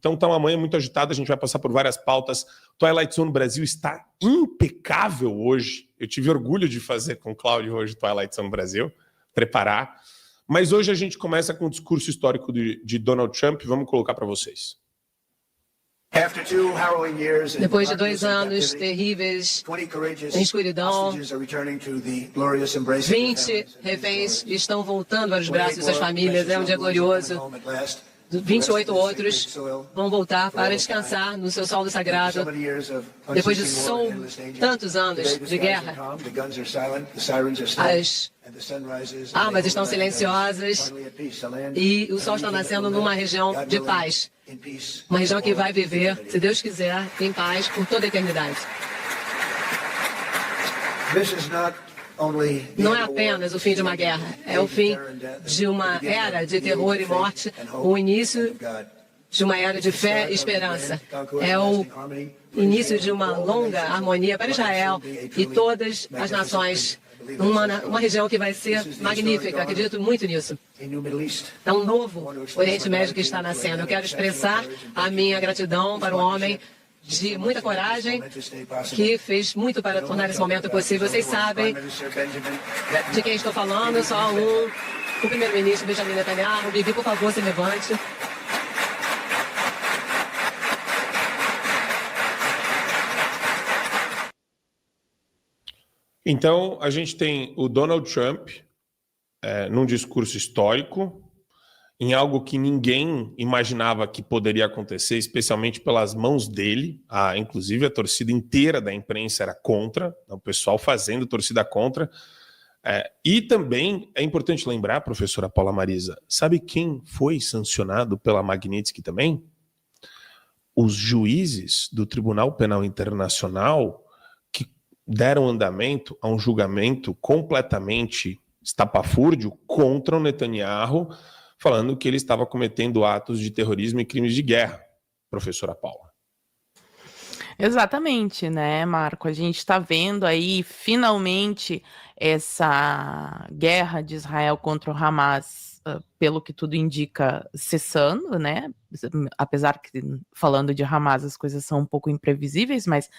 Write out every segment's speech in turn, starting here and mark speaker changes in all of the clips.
Speaker 1: Então tá uma manhã muito agitada, a gente vai passar por várias pautas. Twilight Zone Brasil está impecável hoje. Eu tive orgulho de fazer com o Cláudio hoje Twilight Zone Brasil, preparar. Mas hoje a gente começa com o discurso histórico de Donald Trump. Vamos colocar para vocês.
Speaker 2: Depois de 2 anos terríveis em escuridão, 20 reféns estão voltando aos braços de suas famílias. É um dia glorioso. 28 outros vão voltar para descansar no seu solo sagrado. Depois de tantos anos de guerra, as armas estão silenciosas e o sol está nascendo numa região de paz. Uma região que vai viver, se Deus quiser, em paz por toda a eternidade. Não é apenas o fim de uma guerra, é o fim de uma era de terror e morte, o início de uma era de fé e esperança. É o início de uma longa harmonia para Israel e todas as nações. Uma região que vai ser magnífica, acredito muito nisso. É um novo Oriente Médio que está nascendo. Eu quero expressar a minha gratidão para um homem de muita coragem, que fez muito para tornar esse momento possível. Vocês sabem de quem estou falando, só o primeiro-ministro Benjamin Netanyahu. Bibi, por favor, se levante.
Speaker 1: Então, a gente tem o Donald Trump num discurso histórico, em algo que ninguém imaginava que poderia acontecer, especialmente pelas mãos dele. Inclusive, a torcida inteira da imprensa era contra, o pessoal fazendo torcida contra. E também é importante lembrar, professora Paula Marisa, sabe quem foi sancionado pela Magnitsky também? Os juízes do Tribunal Penal Internacional que deram andamento a um julgamento completamente estapafúrdio contra o Netanyahu, falando que ele estava cometendo atos de terrorismo e crimes de guerra, professora Paula.
Speaker 3: Exatamente, né, Marco? A gente está vendo aí, finalmente, essa guerra de Israel contra o Hamas, pelo que tudo indica, cessando, né? Apesar que, falando de Hamas, as coisas são um pouco imprevisíveis, mas,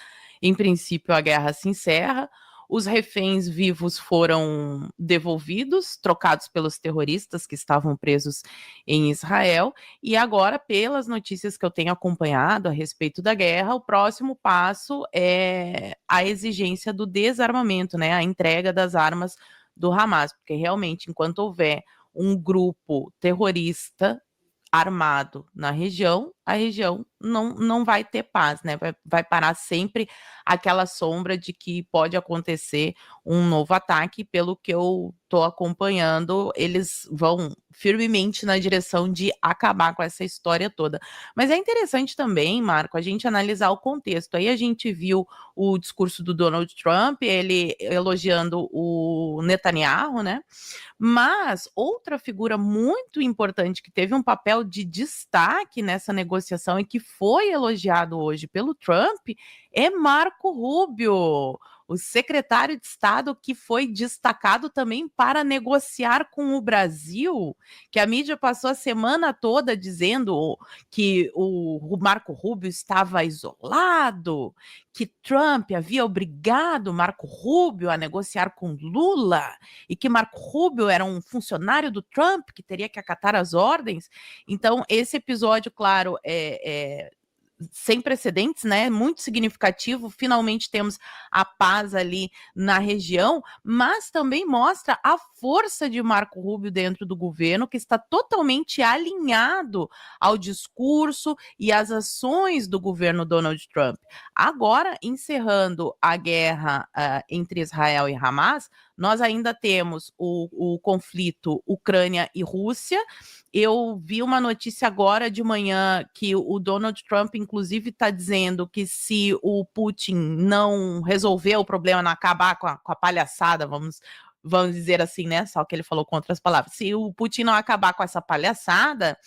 Speaker 3: em princípio, a guerra se encerra. Os reféns vivos foram devolvidos, trocados pelos terroristas que estavam presos em Israel. E agora, pelas notícias que eu tenho acompanhado a respeito da guerra, o próximo passo é a exigência do desarmamento, né? A entrega das armas do Hamas. Porque realmente, enquanto houver um grupo terrorista armado na região, a região não vai ter paz, né? Vai parar sempre aquela sombra de que pode acontecer um novo ataque. Pelo que eu estou acompanhando, eles vão firmemente na direção de acabar com essa história toda. Mas é interessante também, Marco, a gente analisar o contexto. Aí a gente viu o discurso do Donald Trump, ele elogiando o Netanyahu, né? Mas outra figura muito importante que teve um papel de destaque nessa negociação e que foi elogiado hoje pelo Trump é Marco Rubio, o secretário de Estado que foi destacado também para negociar com o Brasil, que a mídia passou a semana toda dizendo que o Marco Rubio estava isolado, que Trump havia obrigado Marco Rubio a negociar com Lula e que Marco Rubio era um funcionário do Trump que teria que acatar as ordens. Então, esse episódio, claro, sem precedentes, né? Muito significativo. Finalmente temos a paz ali na região, mas também mostra a força de Marco Rubio dentro do governo, que está totalmente alinhado ao discurso e às ações do governo Donald Trump. Agora, encerrando a guerra entre Israel e Hamas, nós ainda temos o conflito Ucrânia e Rússia. Eu vi uma notícia agora de manhã que o Donald Trump, inclusive, está dizendo que se o Putin não resolver o problema, não acabar com a palhaçada, vamos dizer assim, né? Só que ele falou com outras palavras. Se o Putin não acabar com essa palhaçada,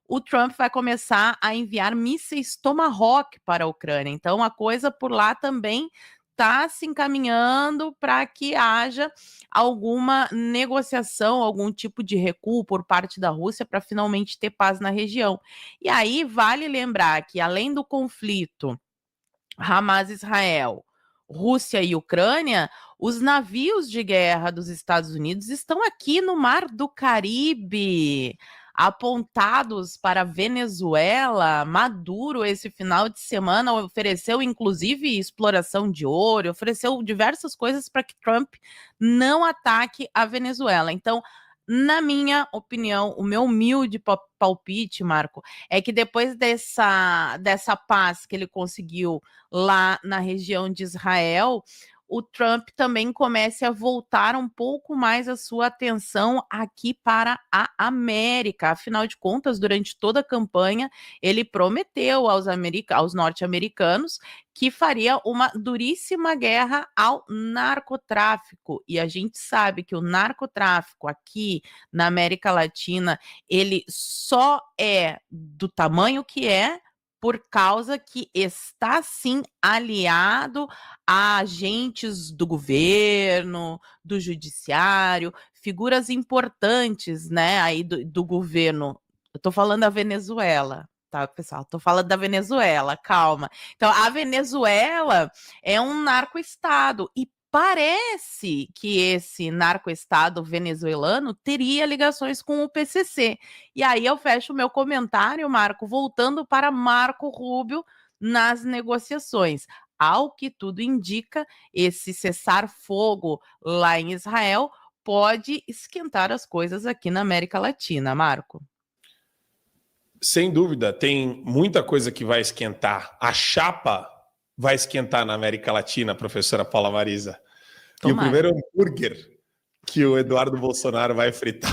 Speaker 3: o Trump vai começar a enviar mísseis Tomahawk para a Ucrânia. Então, a coisa por lá também está se encaminhando para que haja alguma negociação, algum tipo de recuo por parte da Rússia para finalmente ter paz na região. E aí vale lembrar que, além do conflito Hamas-Israel, Rússia e Ucrânia, os navios de guerra dos Estados Unidos estão aqui no Mar do Caribe, apontados para a Venezuela. Maduro, esse final de semana, ofereceu inclusive exploração de ouro, ofereceu diversas coisas para que Trump não ataque a Venezuela. Então, na minha opinião, o meu humilde palpite, Marco, é que depois dessa paz que ele conseguiu lá na região de Israel, o Trump também comece a voltar um pouco mais a sua atenção aqui para a América. Afinal de contas, durante toda a campanha, ele prometeu aos norte-americanos que faria uma duríssima guerra ao narcotráfico. E a gente sabe que o narcotráfico aqui na América Latina, ele só é do tamanho que é por causa que está, sim, aliado a agentes do governo, do judiciário, figuras importantes, né, aí do governo. Eu estou falando da Venezuela, tá, pessoal? Estou falando da Venezuela, calma. Então, a Venezuela é um narcoestado e parece que esse narcoestado venezuelano teria ligações com o PCC. E aí eu fecho o meu comentário, Marco, voltando para Marco Rubio nas negociações. Ao que tudo indica, esse cessar-fogo lá em Israel pode esquentar as coisas aqui na América Latina, Marco.
Speaker 1: Sem dúvida, tem muita coisa que vai esquentar. A chapa vai esquentar na América Latina, professora Paula Marisa. Tomara. E o primeiro hambúrguer que o Eduardo Bolsonaro vai fritar.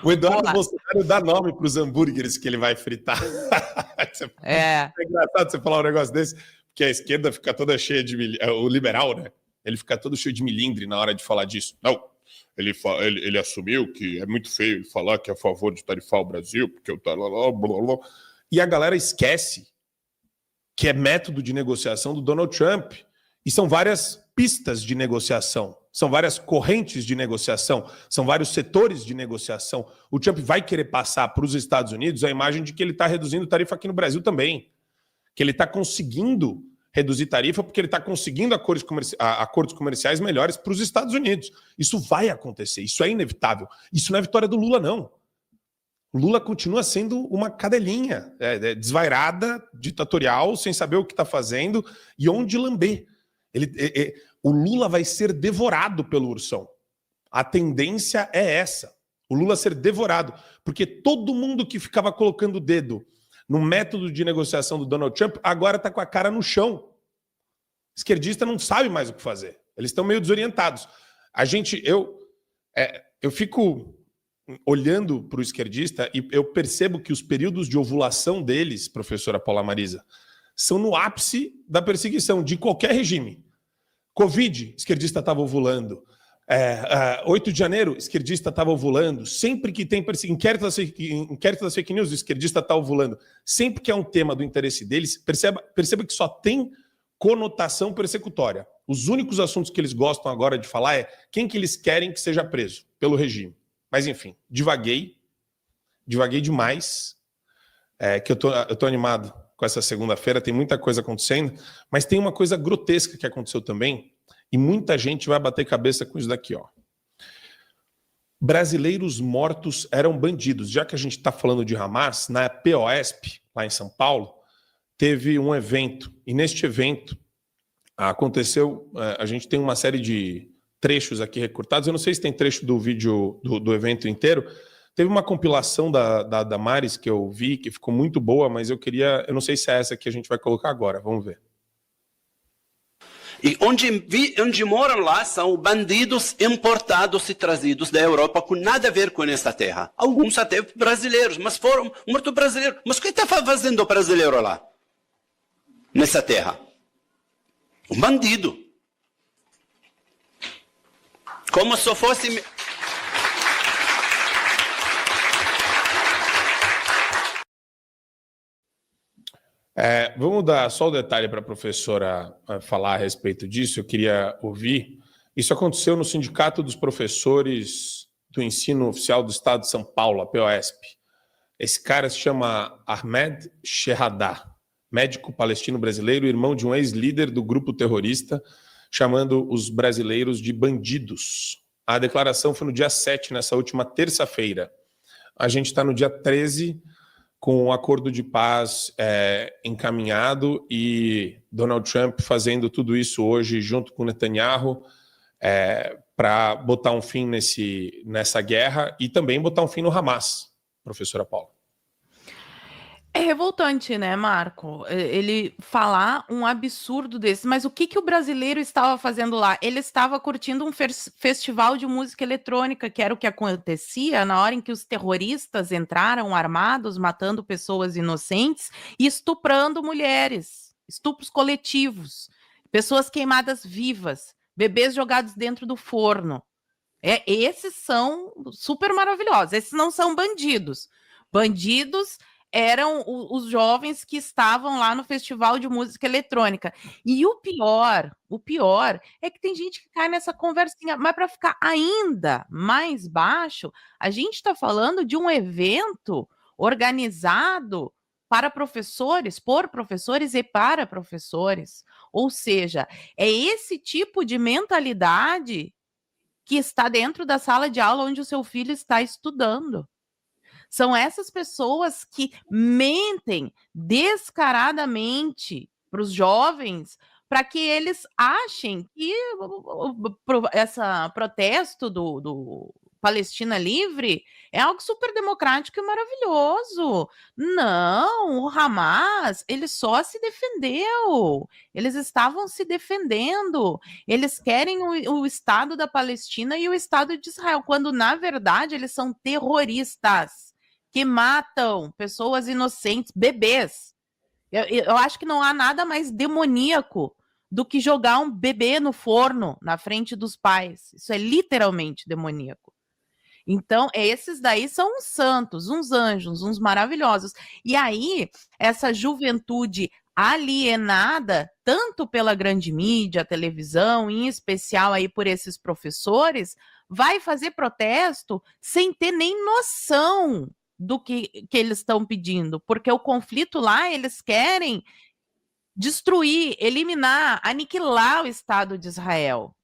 Speaker 1: O Eduardo Bolsonaro dá nome para os hambúrgueres que ele vai fritar. É engraçado você falar um negócio desse, porque a esquerda fica toda cheia de... O liberal, né? Ele fica todo cheio de milindre na hora de falar disso. Não, ele assumiu que é muito feio ele falar que é a favor de tarifar o Brasil, porque o blá. E a galera esquece que é método de negociação do Donald Trump. E são várias pistas de negociação, são várias correntes de negociação, são vários setores de negociação. O Trump vai querer passar para os Estados Unidos a imagem de que ele está reduzindo tarifa aqui no Brasil também, que ele está conseguindo reduzir tarifa porque ele está conseguindo acordos comerciais melhores para os Estados Unidos. Isso vai acontecer, isso é inevitável. Isso não é vitória do Lula, não. O Lula continua sendo uma cadelinha desvairada, ditatorial, sem saber o que está fazendo e onde lamber. O Lula vai ser devorado pelo ursão. A tendência é essa. O Lula ser devorado. Porque todo mundo que ficava colocando o dedo no método de negociação do Donald Trump agora está com a cara no chão. Esquerdista não sabe mais o que fazer. Eles estão meio desorientados. Eu fico olhando para o esquerdista e eu percebo que os períodos de ovulação deles, professora Paula Marisa, são no ápice da perseguição de qualquer regime. Covid, esquerdista estava ovulando. 8 de janeiro, esquerdista estava ovulando. Sempre que tem inquérito das fake news, o esquerdista está ovulando. Sempre que é um tema do interesse deles, perceba que só tem conotação persecutória. Os únicos assuntos que eles gostam agora de falar é quem que eles querem que seja preso pelo regime. Mas enfim, divaguei demais, que eu tô animado com essa segunda-feira, tem muita coisa acontecendo, mas tem uma coisa grotesca que aconteceu também, e muita gente vai bater cabeça com isso daqui, ó. Brasileiros mortos eram bandidos. Já que a gente está falando de Hamas, na POSP, lá em São Paulo, teve um evento, e neste evento aconteceu, a gente tem uma série de trechos aqui recortados, eu não sei se tem trecho do vídeo do evento inteiro. Teve uma compilação da Damares que eu vi, que ficou muito boa, mas eu não sei se é essa que a gente vai colocar agora, vamos ver.
Speaker 4: E onde moram lá são bandidos importados e trazidos da Europa com nada a ver com essa terra. Alguns até brasileiros, mas foram mortos brasileiros. Mas o que está fazendo o brasileiro lá? Nessa terra? Um bandido. Como se fosse...
Speaker 1: Vamos dar só o detalhe para a professora falar a respeito disso. Eu queria ouvir. Isso aconteceu no Sindicato dos Professores do Ensino Oficial do Estado de São Paulo, a POSP. Esse cara se chama Ahmed Shehadeh, médico palestino brasileiro, irmão de um ex-líder do grupo terrorista, chamando os brasileiros de bandidos. A declaração foi no dia 7, nessa última terça-feira. A gente está no dia 13, com um acordo de paz encaminhado e Donald Trump fazendo tudo isso hoje junto com Netanyahu para botar um fim nessa guerra e também botar um fim no Hamas, professora Paula.
Speaker 3: É revoltante, né, Marco? Ele falar um absurdo desse. Mas o que o brasileiro estava fazendo lá? Ele estava curtindo um festival de música eletrônica, que era o que acontecia na hora em que os terroristas entraram armados, matando pessoas inocentes e estuprando mulheres. Estupros coletivos. Pessoas queimadas vivas. Bebês jogados dentro do forno. Esses são super maravilhosos. Esses não são bandidos. Bandidos eram os jovens que estavam lá no festival de música eletrônica. E o pior é que tem gente que cai nessa conversinha, mas para ficar ainda mais baixo, a gente está falando de um evento organizado para professores, por professores e para professores. Ou seja, é esse tipo de mentalidade que está dentro da sala de aula onde o seu filho está estudando. São essas pessoas que mentem descaradamente para os jovens para que eles achem que esse protesto do Palestina Livre é algo super democrático e maravilhoso. Não, o Hamas, ele só se defendeu. Eles estavam se defendendo. Eles querem o Estado da Palestina e o Estado de Israel, quando, na verdade, eles são terroristas que matam pessoas inocentes, bebês. Eu acho que não há nada mais demoníaco do que jogar um bebê no forno na frente dos pais. Isso é literalmente demoníaco. Então, esses daí são uns santos, uns anjos, uns maravilhosos. E aí, essa juventude alienada, tanto pela grande mídia, televisão, em especial aí por esses professores, vai fazer protesto sem ter nem noção do que eles estão pedindo, porque o conflito lá, eles querem destruir, eliminar, aniquilar o Estado de Israel.